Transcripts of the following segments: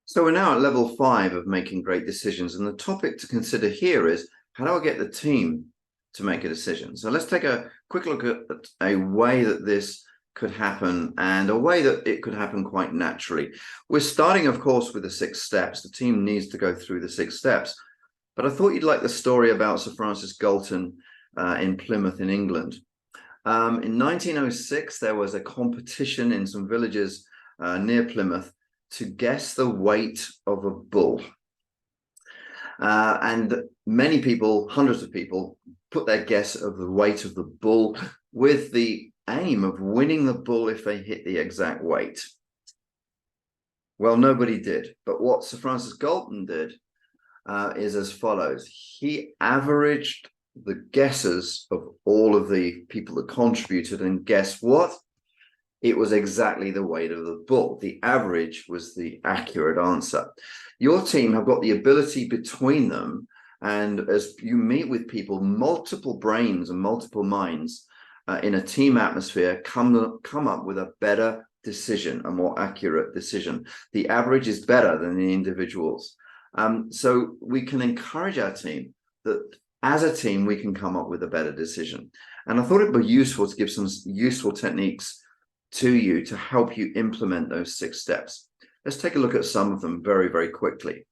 So we're now at level 5 of making great decisions. And the topic to consider here is, how do I get the team to make a decision? So let's take a quick look at a way that this could happen and a way that it could happen quite naturally. We're starting, of course, with the 6 steps. The team needs to go through the 6 steps. But I thought you'd like the story about Sir Francis Galton in Plymouth in England. In 1906, there was a competition in some villages near Plymouth to guess the weight of a bull. And many people, hundreds of people, put their guess of the weight of the bull with the aim of winning the bull if they hit the exact weight. Well, nobody did. But what Sir Francis Galton did is as follows. He averaged the guesses of all of the people that contributed, and guess what? It was exactly the weight of the bull. The average was the accurate answer. Your team have got the ability between them, and as you meet with people, multiple brains and multiple minds in a team atmosphere come up with a better decision, a more accurate decision. The average is better than the individuals. So we can encourage our team that as a team, we can come up with a better decision. And I thought it'd be useful to give some useful techniques to you to help you implement those 6 steps. Let's take a look at some of them very, very quickly.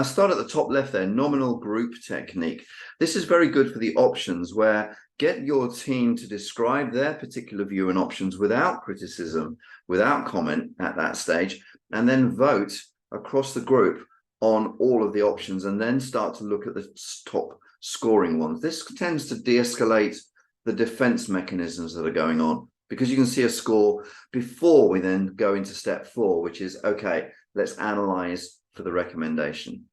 Start at the top left there, nominal group technique. This is very good for the options, where get your team to describe their particular view and options without criticism, without comment at that stage, and then vote across the group on all of the options, and then start to look at the top scoring ones. This tends to de-escalate the defense mechanisms that are going on, because you can see a score before we then go into step 4, which is, okay, let's analyze for the recommendation.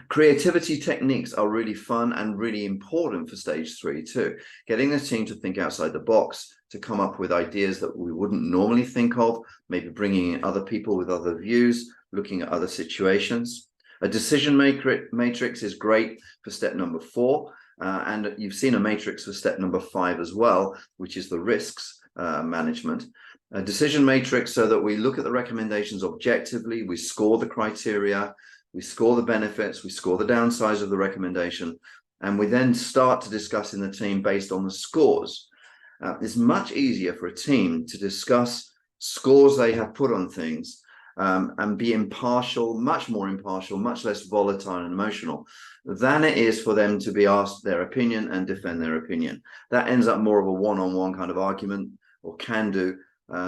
Creativity techniques are really fun and really important for stage 3 too. Getting the team to think outside the box, to come up with ideas that we wouldn't normally think of, maybe bringing in other people with other views, looking at other situations. A decision matrix is great for step number 4. And you've seen a matrix for step number 5 as well, which is the risks management. A decision matrix so that we look at the recommendations objectively, we score the criteria, we score the benefits, we score the downsides of the recommendation, and we then start to discuss in the team based on the scores. It's much easier for a team to discuss scores they have put on things and be impartial, much more impartial, much less volatile and emotional than it is for them to be asked their opinion and defend their opinion. That ends up more of a one-on-one kind of argument, or can do.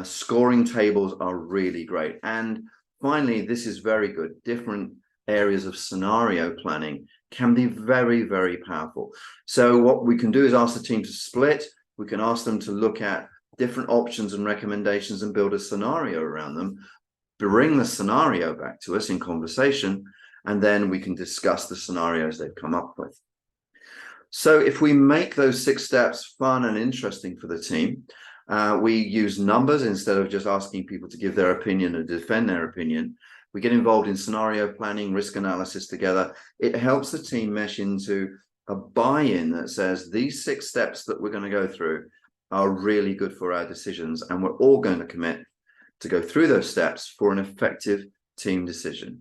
Scoring tables are really great. And finally, this is very good. Different areas of scenario planning can be very, very powerful. So what we can do is ask the team to split. We can ask them to look at different options and recommendations and build a scenario around them, bring the scenario back to us in conversation, and then we can discuss the scenarios they've come up with. So if we make those 6 steps fun and interesting for the team, we use numbers instead of just asking people to give their opinion and defend their opinion. We get involved in scenario planning, risk analysis together. It helps the team mesh into a buy-in that says these 6 steps that we're going to go through are really good for our decisions, and we're all going to commit to go through those steps for an effective team decision.